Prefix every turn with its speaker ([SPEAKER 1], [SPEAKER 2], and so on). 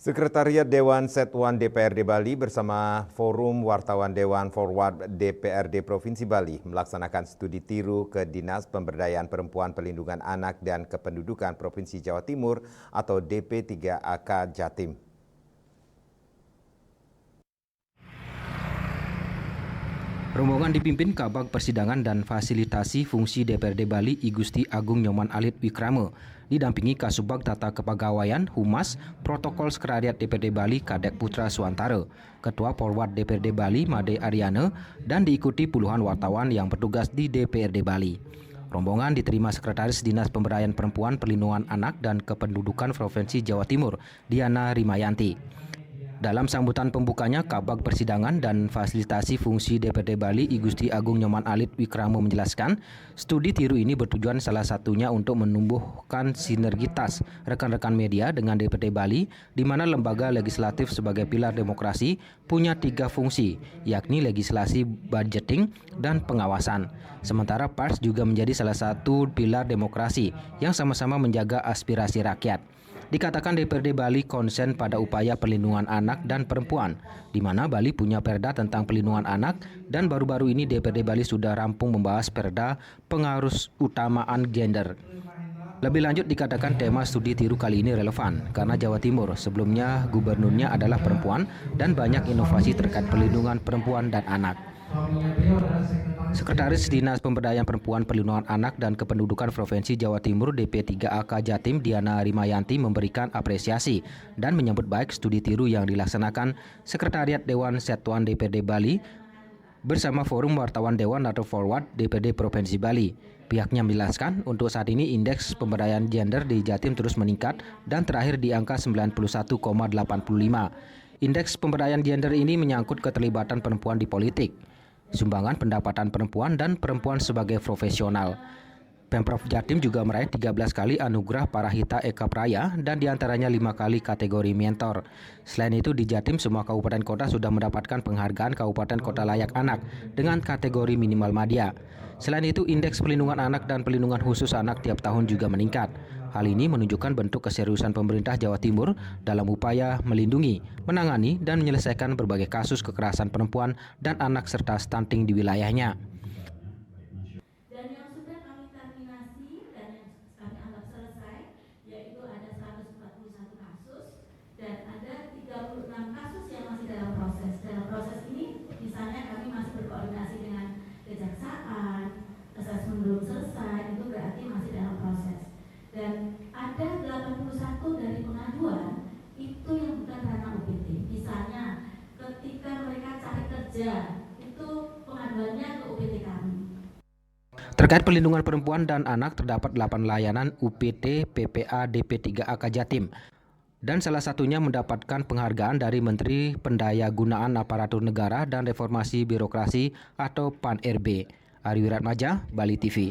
[SPEAKER 1] Sekretariat Dewan Satuan DPRD Bali bersama Forum Wartawan Dewan Forward DPRD Provinsi Bali melaksanakan studi tiru ke Dinas Pemberdayaan Perempuan Perlindungan Anak dan Kependudukan Provinsi Jawa Timur atau DP3AK Jatim.
[SPEAKER 2] Rombongan dipimpin Kabag Persidangan dan Fasilitasi Fungsi DPRD Bali I Gusti Agung Nyoman Alit Wikrama, didampingi Kasubag Tata Kepegawaian, Humas, Protokol Sekretariat DPRD Bali Kadek Putra Suantara, Ketua Forward DPRD Bali Made Ariana, dan diikuti puluhan wartawan yang bertugas di DPRD Bali. Rombongan diterima Sekretaris Dinas Pemberdayaan Perempuan Perlindungan Anak dan Kependudukan Provinsi Jawa Timur, Diana Rimayanti. Dalam sambutan pembukanya, Kabag Persidangan dan Fasilitasi Fungsi DPRD Bali I Gusti Agung Nyoman Alit Wikrama menjelaskan, studi tiru ini bertujuan salah satunya untuk menumbuhkan sinergitas rekan-rekan media dengan DPRD Bali, di mana lembaga legislatif sebagai pilar demokrasi punya 3 fungsi, yakni legislasi, budgeting, dan pengawasan. Sementara pers juga menjadi salah satu pilar demokrasi yang sama-sama menjaga aspirasi rakyat. Dikatakan DPRD Bali konsen pada upaya perlindungan anak dan perempuan, di mana Bali punya perda tentang perlindungan anak dan baru-baru ini DPRD Bali sudah rampung membahas perda pengarus utamaan gender. Lebih lanjut dikatakan tema studi tiru kali ini relevan karena Jawa Timur sebelumnya gubernurnya adalah perempuan dan banyak inovasi terkait perlindungan perempuan dan anak. Sekretaris Dinas Pemberdayaan Perempuan Perlindungan Anak dan Kependudukan Provinsi Jawa Timur DP3AK Jatim Diana Rimayanti memberikan apresiasi dan menyambut baik studi tiru yang dilaksanakan Sekretariat Dewan Satuan DPRD Bali bersama Forum Wartawan Dewan atau Forward DPRD Provinsi Bali. Pihaknya menjelaskan untuk saat ini indeks pemberdayaan gender di Jatim terus meningkat dan terakhir di angka 91,85. Indeks pemberdayaan gender ini menyangkut keterlibatan perempuan di politik, sumbangan pendapatan perempuan dan perempuan sebagai profesional. Pemprov Jatim juga meraih 13 kali anugerah Parahita Eka Praya dan diantaranya 5 kali kategori mentor. Selain itu di Jatim semua kabupaten kota sudah mendapatkan penghargaan Kabupaten Kota Layak Anak dengan kategori minimal madya. Selain itu indeks perlindungan anak dan perlindungan khusus anak tiap tahun juga meningkat. Hal ini menunjukkan bentuk keseriusan pemerintah Jawa Timur dalam upaya melindungi, menangani, dan menyelesaikan berbagai kasus kekerasan perempuan dan anak serta stunting di wilayahnya.
[SPEAKER 3] Dan yang sudah kami terminasi dan yang kami anggap selesai, yaitu ada 141 kasus dan ada 36 kasus yang masih dalam proses. Dalam proses ini, misalnya kami masih berkoordinasi dengan kejaksaan, asesmen belum selesai, itu berarti masih dalam proses. Dan ada 81 dari pengaduan itu yang bukan ranah UPT. Misalnya ketika mereka cari kerja, itu pengaduannya ke UPT kami.
[SPEAKER 2] Terkait perlindungan perempuan dan anak terdapat 8 layanan UPT PPA DP3AK Jatim. Dan salah satunya mendapatkan penghargaan dari Menteri Pendayagunaan Aparatur Negara dan Reformasi Birokrasi atau PAN-RB. Ari Wiratmaja, Bali TV.